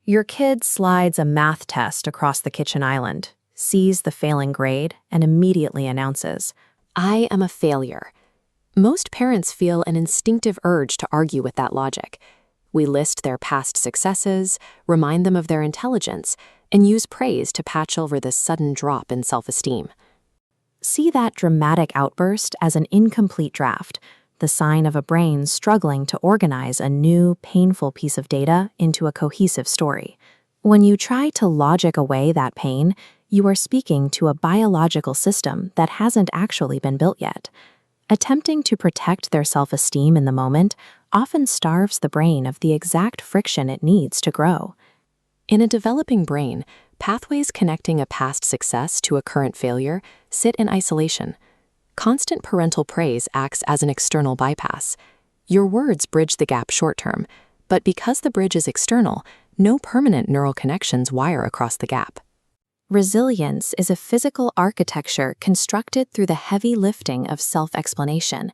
Your kid slides a math test across the kitchen island, sees the failing grade, and immediately announces, "I am a failure." Most parents feel an instinctive urge to argue with that logic. We list their past successes, remind them of their intelligence, and use praise to patch over this sudden drop in self-esteem. See that dramatic outburst as an incomplete draft, the sign of a brain struggling to organize a new, painful piece of data into a cohesive story. When you try to logic away that pain, you are speaking to a biological system that hasn't actually been built yet. Attempting to protect their self-esteem in the moment often starves the brain of the exact friction it needs to grow. In a developing brain, pathways connecting a past success to a current failure sit in isolation. Constant parental praise acts as an external bypass. Your words bridge the gap short-term, but because the bridge is external, no permanent neural connections wire across the gap. Resilience is a physical architecture constructed through the heavy lifting of self-explanation.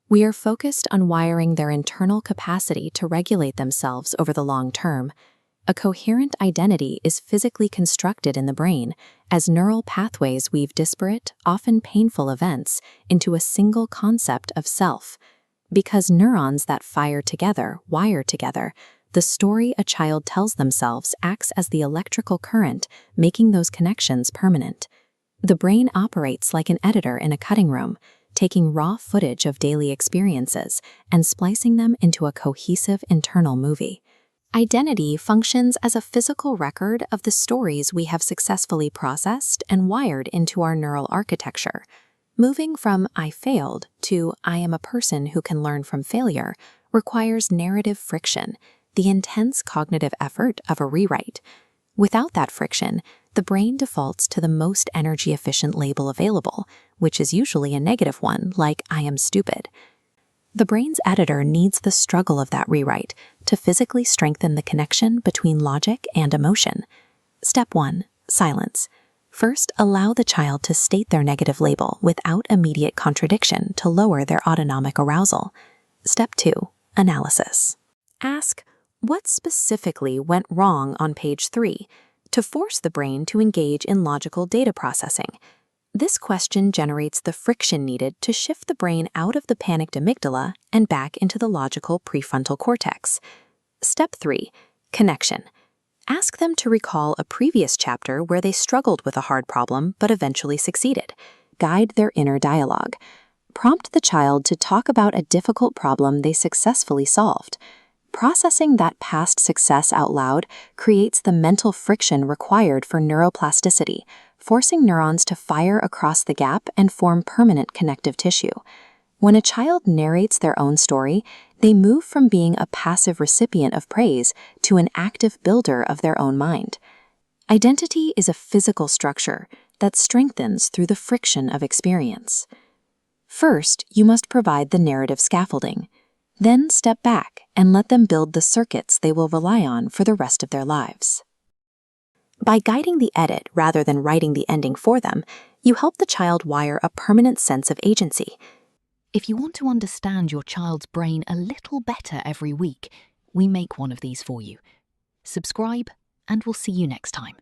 We are focused on wiring their internal capacity to regulate themselves over the long term. A coherent identity is physically constructed in the brain as neural pathways weave disparate, often painful events into a single concept of self. Because neurons that fire together wire together, the story a child tells themselves acts as the electrical current, making those connections permanent. The brain operates like an editor in a cutting room, taking raw footage of daily experiences and splicing them into a cohesive internal movie. Identity functions as a physical record of the stories we have successfully processed and wired into our neural architecture. Moving from "I failed" to "I am a person who can learn from failure" requires narrative friction, the intense cognitive effort of a rewrite. Without that friction, the brain defaults to the most energy-efficient label available, which is usually a negative one, like "I am stupid." The brain's editor needs the struggle of that rewrite to physically strengthen the connection between logic and emotion. Step 1. Silence. First, allow the child to state their negative label without immediate contradiction to lower their autonomic arousal. Step 2. Analysis. Ask, what specifically went wrong on page 3, to force the brain to engage in logical data processing. This question generates the friction needed to shift the brain out of the panicked amygdala and back into the logical prefrontal cortex. Step 3. Connection. Ask them to recall a previous chapter where they struggled with a hard problem but eventually succeeded. Guide their inner dialogue. Prompt the child to talk about a difficult problem they successfully solved. Processing that past success out loud creates the mental friction required for neuroplasticity, forcing neurons to fire across the gap and form permanent connective tissue. When a child narrates their own story, they move from being a passive recipient of praise to an active builder of their own mind. Identity is a physical structure that strengthens through the friction of experience. First, you must provide the narrative scaffolding. Then step back and let them build the circuits they will rely on for the rest of their lives. By guiding the edit rather than writing the ending for them, you help the child wire a permanent sense of agency. If you want to understand your child's brain a little better every week, we make one of these for you. Subscribe, and we'll see you next time.